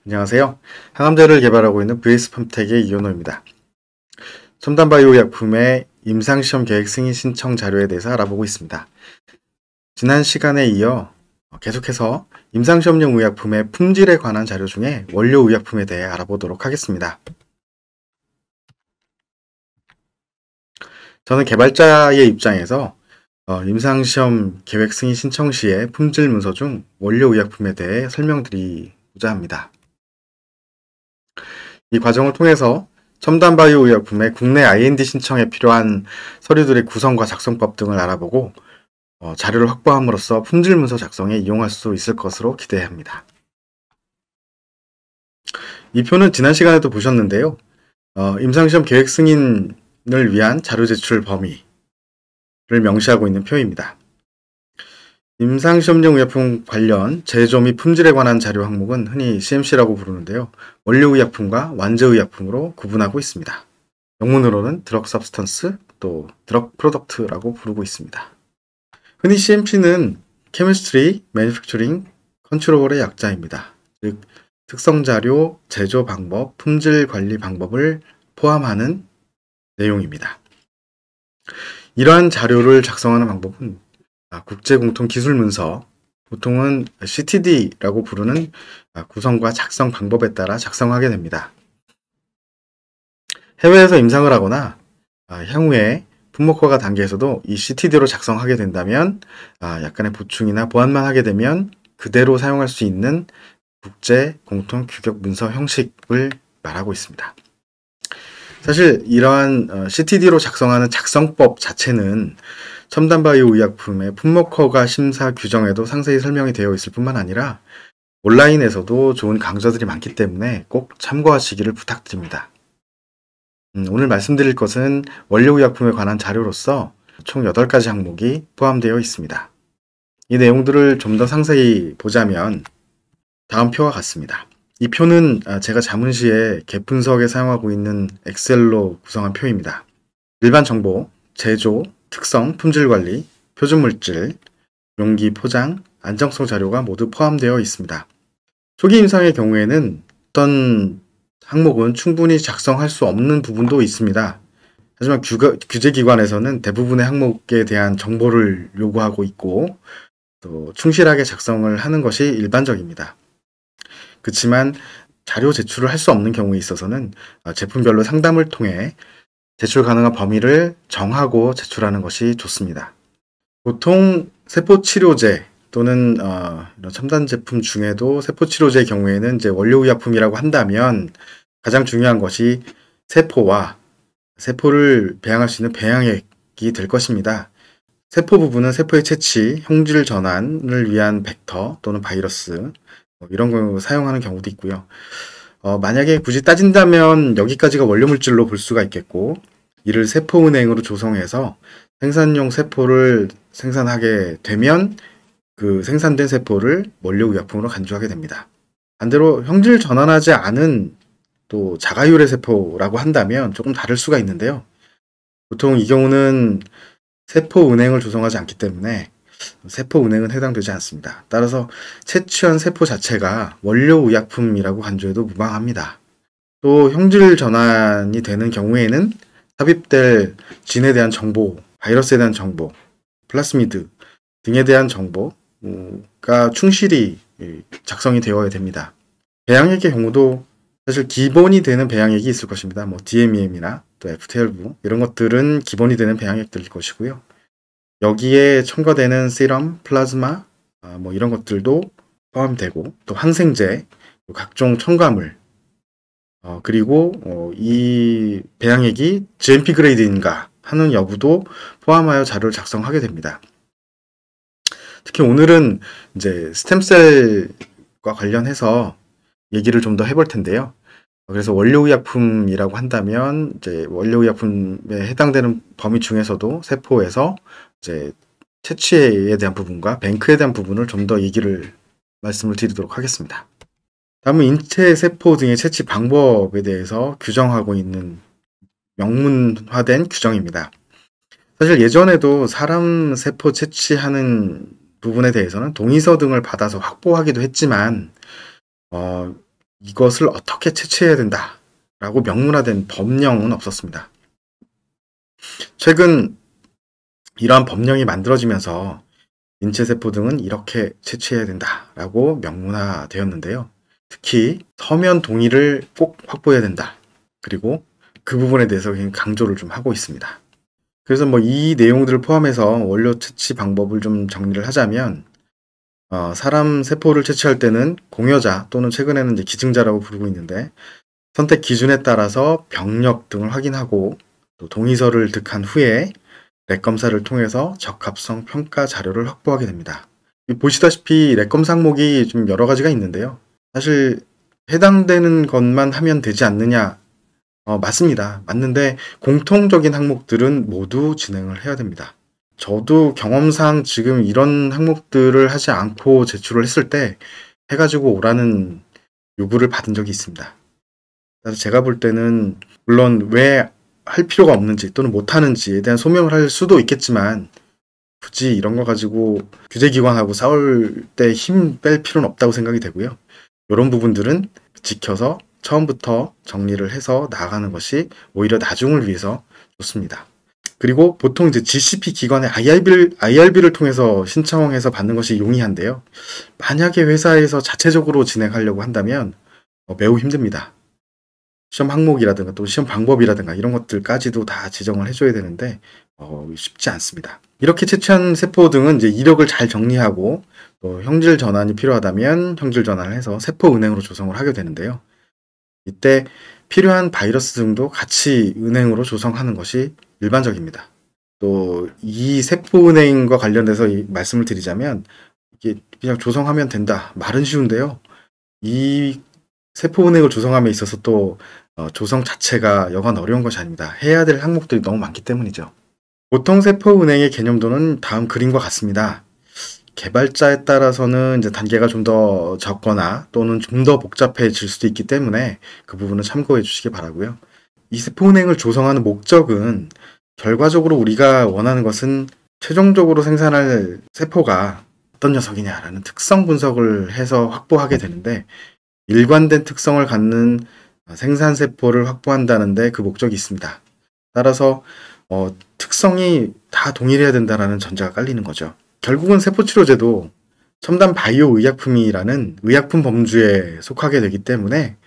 안녕하세요. 항암제를 개발하고 있는 VS팜텍의 이현호입니다. 첨단 바이오 약품의 임상시험 계획 승인 신청 자료에 대해서 알아보고 있습니다. 지난 시간에 이어 계속해서 임상시험용 의약품의 품질에 관한 자료 중에 원료 의약품에 대해 알아보도록 하겠습니다. 저는 개발자의 입장에서 임상시험 계획 승인 신청 시의 품질 문서 중 원료 의약품에 대해 설명드리고자 합니다. 이 과정을 통해서 첨단 바이오 의약품의 국내 IND 신청에 필요한 서류들의 구성과 작성법 등을 알아보고 자료를 확보함으로써 품질 문서 작성에 이용할 수 있을 것으로 기대합니다. 이 표는 지난 시간에도 보셨는데요. 임상시험 계획 승인을 위한 자료 제출 범위를 명시하고 있는 표입니다. 임상시험용 의약품 관련 제조 및 품질에 관한 자료 항목은 흔히 CMC라고 부르는데요. 원료 의약품과 완제 의약품으로 구분하고 있습니다. 영문으로는 드럭 서브스턴스 또 드럭 프로덕트라고 부르고 있습니다. 흔히 CMC는 케미스트리, 매니팩처링, 컨트롤의 약자입니다. 즉 특성 자료, 제조 방법, 품질 관리 방법을 포함하는 내용입니다. 이러한 자료를 작성하는 방법은 국제공통기술문서, 보통은 CTD라고 부르는 구성과 작성 방법에 따라 작성하게 됩니다. 해외에서 임상을 하거나 향후에 품목허가 단계에서도 이 CTD로 작성하게 된다면 약간의 보충이나 보완만 하게 되면 그대로 사용할 수 있는 국제공통규격문서 형식을 말하고 있습니다. 사실 이러한 CTD로 작성하는 작성법 자체는 첨단 바이오 의약품의 품목허가 심사 규정에도 상세히 설명이 되어 있을 뿐만 아니라 온라인에서도 좋은 강좌들이 많기 때문에 꼭 참고하시기를 부탁드립니다. 오늘 말씀드릴 것은 원료 의약품에 관한 자료로서 총 8가지 항목이 포함되어 있습니다. 이 내용들을 좀 더 상세히 보자면 다음 표와 같습니다. 이 표는 제가 자문 시에 갭 분석에 사용하고 있는 엑셀로 구성한 표입니다. 일반 정보, 제조, 특성, 품질 관리, 표준 물질, 용기, 포장, 안정성 자료가 모두 포함되어 있습니다. 초기 임상의 경우에는 어떤 항목은 충분히 작성할 수 없는 부분도 있습니다. 하지만 규제기관에서는 대부분의 항목에 대한 정보를 요구하고 있고 또 충실하게 작성을 하는 것이 일반적입니다. 그렇지만 자료 제출을 할 수 없는 경우에 있어서는 제품별로 상담을 통해 제출 가능한 범위를 정하고 제출하는 것이 좋습니다. 보통 세포치료제 또는 이런 첨단 제품 중에도 세포치료제의 경우에는 이제 원료의약품이라고 한다면 가장 중요한 것이 세포와 세포를 배양할 수 있는 배양액이 될 것입니다. 세포 부분은 세포의 채취, 형질 전환을 위한 벡터 또는 바이러스 이런 걸 사용하는 경우도 있고요. 만약에 굳이 따진다면 여기까지가 원료물질로 볼 수가 있겠고 이를 세포은행으로 조성해서 생산용 세포를 생산하게 되면 그 생산된 세포를 원료의약품으로 간주하게 됩니다. 반대로 형질 전환하지 않은 또 자가유래 세포라고 한다면 조금 다를 수가 있는데요. 보통 이 경우는 세포은행을 조성하지 않기 때문에 세포은행은 해당되지 않습니다. 따라서 채취한 세포 자체가 원료의약품이라고 간주해도 무방합니다. 또 형질 전환이 되는 경우에는 삽입될 진에 대한 정보, 바이러스에 대한 정보, 플라스미드 등에 대한 정보가 충실히 작성이 되어야 됩니다. 배양액의 경우도 사실 기본이 되는 배양액이 있을 것입니다. 뭐 DMEM이나 또 F12 이런 것들은 기본이 되는 배양액들일 것이고요. 여기에 첨가되는 세럼, 플라즈마 뭐 이런 것들도 포함되고 또 항생제, 또 각종 첨가물 그리고 이 배양액이 GMP 그레이드인가 하는 여부도 포함하여 자료를 작성하게 됩니다. 특히 오늘은 이제 스템셀과 관련해서 얘기를 좀 더 해볼 텐데요. 그래서 원료의약품이라고 한다면 이제 원료의약품에 해당되는 범위 중에서도 세포에서 이제 채취에 대한 부분과 뱅크에 대한 부분을 좀 더 말씀을 드리도록 하겠습니다. 다음은 인체 세포 등의 채취 방법에 대해서 규정하고 있는 명문화된 규정입니다. 사실 예전에도 사람 세포 채취하는 부분에 대해서는 동의서 등을 받아서 확보하기도 했지만 이것을 어떻게 채취해야 된다라고 명문화된 법령은 없었습니다. 최근 이러한 법령이 만들어지면서 인체세포 등은 이렇게 채취해야 된다라고 명문화되었는데요. 특히 서면 동의를 꼭 확보해야 된다. 그리고 그 부분에 대해서 강조를 좀 하고 있습니다. 그래서 뭐 이 내용들을 포함해서 원료 채취 방법을 좀 정리를 하자면 사람 세포를 채취할 때는 공여자 또는 최근에는 이제 기증자라고 부르고 있는데 선택 기준에 따라서 병력 등을 확인하고 또 동의서를 득한 후에 렉 검사를 통해서 적합성 평가 자료를 확보하게 됩니다. 보시다시피 렉 검사 항목이 좀 여러 가지가 있는데요. 사실 해당되는 것만 하면 되지 않느냐? 맞습니다. 맞는데 공통적인 항목들은 모두 진행을 해야 됩니다. 저도 경험상 지금 이런 항목들을 하지 않고 제출을 했을 때 해가지고 오라는 요구를 받은 적이 있습니다. 그래서 제가 볼 때는 물론 왜 할 필요가 없는지 또는 못하는지에 대한 소명을 할 수도 있겠지만 굳이 이런 거 가지고 규제기관하고 싸울 때 힘 뺄 필요는 없다고 생각이 되고요. 이런 부분들은 지켜서 처음부터 정리를 해서 나아가는 것이 오히려 나중을 위해서 좋습니다. 그리고 보통 이제 GCP 기관의 IRB를 통해서 신청해서 받는 것이 용이한데요. 만약에 회사에서 자체적으로 진행하려고 한다면 매우 힘듭니다. 시험 항목이라든가 또 시험 방법이라든가 이런 것들까지도 다 지정을 해줘야 되는데 쉽지 않습니다. 이렇게 채취한 세포 등은 이제 이력을 잘 정리하고 또 형질 전환이 필요하다면 형질 전환을 해서 세포 은행으로 조성을 하게 되는데요. 이때 필요한 바이러스 등도 같이 은행으로 조성하는 것이 일반적입니다. 또 이 세포 은행과 관련돼서 말씀을 드리자면 이게 그냥 조성하면 된다. 말은 쉬운데요. 이 세포 은행을 조성함에 있어서 또 조성 자체가 여간 어려운 것이 아닙니다. 해야 될 항목들이 너무 많기 때문이죠. 보통 세포 은행의 개념도는 다음 그림과 같습니다. 개발자에 따라서는 이제 단계가 좀 더 적거나 또는 좀 더 복잡해질 수도 있기 때문에 그 부분은 참고해 주시기 바라고요. 이 세포 은행을 조성하는 목적은 결과적으로 우리가 원하는 것은 최종적으로 생산할 세포가 어떤 녀석이냐라는 특성 분석을 해서 확보하게 되는데 일관된 특성을 갖는 생산세포를 확보한다는데 그 목적이 있습니다. 따라서 특성이 다 동일해야 된다는 전제가 깔리는 거죠. 결국은 세포치료제도 첨단 바이오 의약품이라는 의약품 범주에 속하게 되기 때문에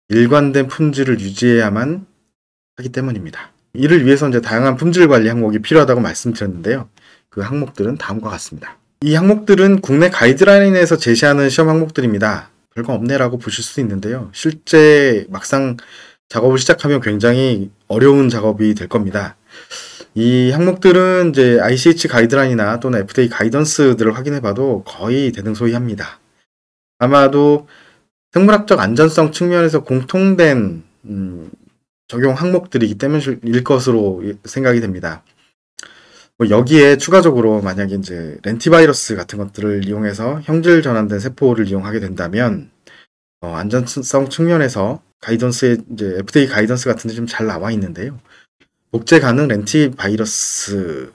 일관된 품질을 유지해야만 하기 때문입니다. 이를 위해서 이제 다양한 품질 관리 항목이 필요하다고 말씀드렸는데요. 그 항목들은 다음과 같습니다. 이 항목들은 국내 가이드라인에서 제시하는 시험 항목들입니다. 별거 없네라고 보실 수 있는데요. 실제 막상 작업을 시작하면 굉장히 어려운 작업이 될 겁니다. 이 항목들은 이제 ICH 가이드라인이나 또는 FDA 가이던스들을 확인해봐도 거의 대등소이합니다. 아마도 생물학적 안전성 측면에서 공통된 적용 항목들이기 때문일 것으로 생각이 됩니다. 여기에 추가적으로 만약에 이제 렌티바이러스 같은 것들을 이용해서 형질 전환된 세포를 이용하게 된다면 안전성 측면에서 가이던스에 이제 FDA 가이던스 같은 데 좀 잘 나와 있는데요. 복제 가능 렌티바이러스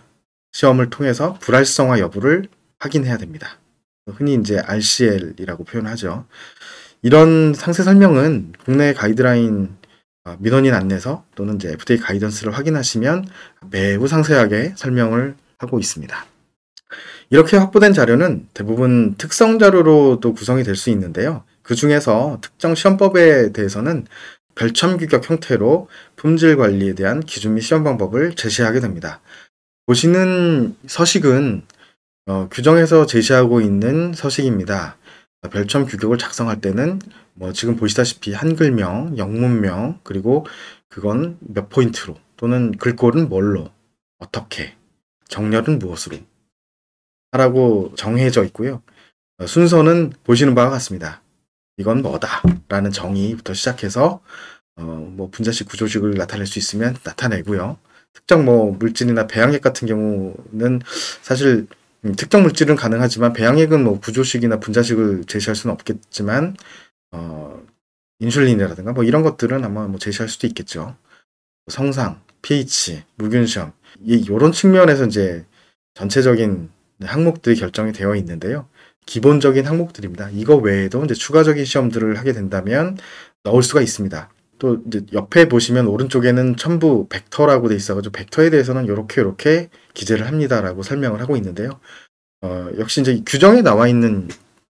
시험을 통해서 불활성화 여부를 확인해야 됩니다. 흔히 이제 RCL이라고 표현하죠. 이런 상세 설명은 국내 가이드라인 민원인 안내서 또는 이제 FDA 가이던스를 확인하시면 매우 상세하게 설명을 하고 있습니다. 이렇게 확보된 자료는 대부분 특성 자료로도 구성이 될 수 있는데요. 그 중에서 특정 시험법에 대해서는 별첨 규격 형태로 품질 관리에 대한 기준 및 시험 방법을 제시하게 됩니다. 보시는 서식은 규정에서 제시하고 있는 서식입니다. 별첨 규격을 작성할 때는 지금 보시다시피 한글명, 영문명, 그리고 그건 몇 포인트로 또는 글꼴은 뭘로, 어떻게, 정렬은 무엇으로 하라고 정해져 있고요. 순서는 보시는 바와 같습니다. 이건 뭐다 라는 정의부터 시작해서 분자식 구조식을 나타낼 수 있으면 나타내고요. 특정 물질이나 배양액 같은 경우는 사실 특정 물질은 가능하지만 배양액은 구조식이나 분자식을 제시할 수는 없겠지만 인슐린이라든가 이런 것들은 아마 제시할 수도 있겠죠. 성상, pH, 무균시험 이런 측면에서 이제 전체적인 항목들이 결정이 되어 있는데요. 기본적인 항목들입니다. 이거 외에도 이제 추가적인 시험들을 하게 된다면 넣을 수가 있습니다. 또 이제 옆에 보시면 오른쪽에는 첨부 벡터라고 돼 있어가지고 벡터에 대해서는 요렇게 기재를 합니다라고 설명을 하고 있는데요. 역시 이제 규정에 나와 있는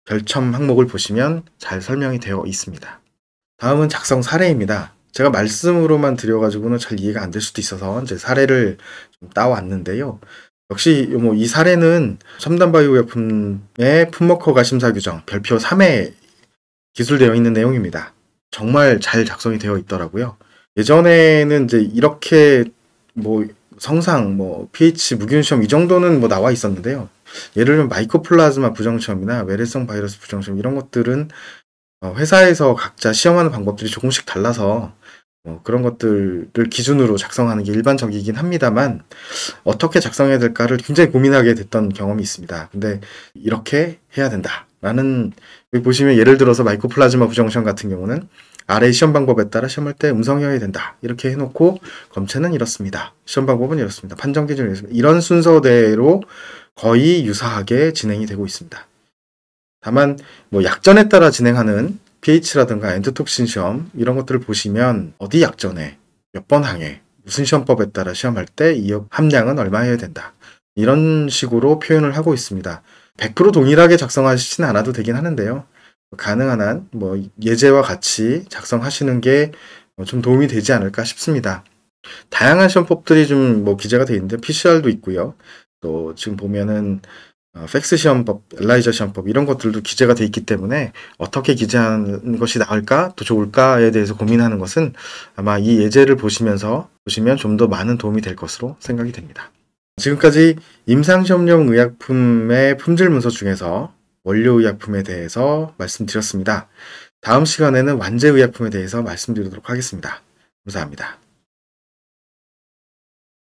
별첨 항목을 보시면 잘 설명이 되어 있습니다. 다음은 작성 사례입니다. 제가 말씀으로만 드려가지고는 잘 이해가 안 될 수도 있어서 이제 사례를 좀 따왔는데요. 역시 뭐 이 사례는 첨단 바이오 의약품의 품목허가 심사 규정 별표 3에 기술되어 있는 내용입니다. 정말 잘 작성이 되어 있더라고요. 예전에는 이제 이렇게 뭐 성상, 뭐 pH 무균 시험 이 정도는 뭐 나와 있었는데요. 예를 들면 마이코플라즈마 부정 시험이나 외래성 바이러스 부정 시험 이런 것들은 회사에서 각자 시험하는 방법들이 조금씩 달라서 그런 것들을 기준으로 작성하는 게 일반적이긴 합니다만 어떻게 작성해야 될까를 굉장히 고민하게 됐던 경험이 있습니다. 근데 이렇게 해야 된다라는, 여기 보시면 예를 들어서 마이코플라즈마 부정시험 같은 경우는 아래 시험 방법에 따라 시험할 때 음성이어야 된다 이렇게 해놓고 검체는 이렇습니다. 시험 방법은 이렇습니다. 판정 기준은 이렇습니다. 이런 순서대로 거의 유사하게 진행이 되고 있습니다. 다만 뭐 약전에 따라 진행하는 pH라든가 엔도톡신 시험 이런 것들을 보시면 어디 약전에 몇 번 항에 무슨 시험법에 따라 시험할 때 이 함량은 얼마여야 된다 이런 식으로 표현을 하고 있습니다. 100% 동일하게 작성하시진 않아도 되긴 하는데요. 가능한 한 뭐 예제와 같이 작성하시는 게 좀 도움이 되지 않을까 싶습니다. 다양한 시험법들이 좀 뭐 기재가 되어 있는데 PCR도 있고요. 또 지금 보면은 팩스 시험법, 엘라이저 시험법 이런 것들도 기재가 되어 있기 때문에 어떻게 기재하는 것이 나을까 또 좋을까에 대해서 고민하는 것은 아마 이 예제를 보시면 좀 더 많은 도움이 될 것으로 생각이 됩니다. 지금까지 임상시험용 의약품의 품질 문서 중에서 원료의약품에 대해서 말씀드렸습니다. 다음 시간에는 완제의약품에 대해서 말씀드리도록 하겠습니다. 감사합니다.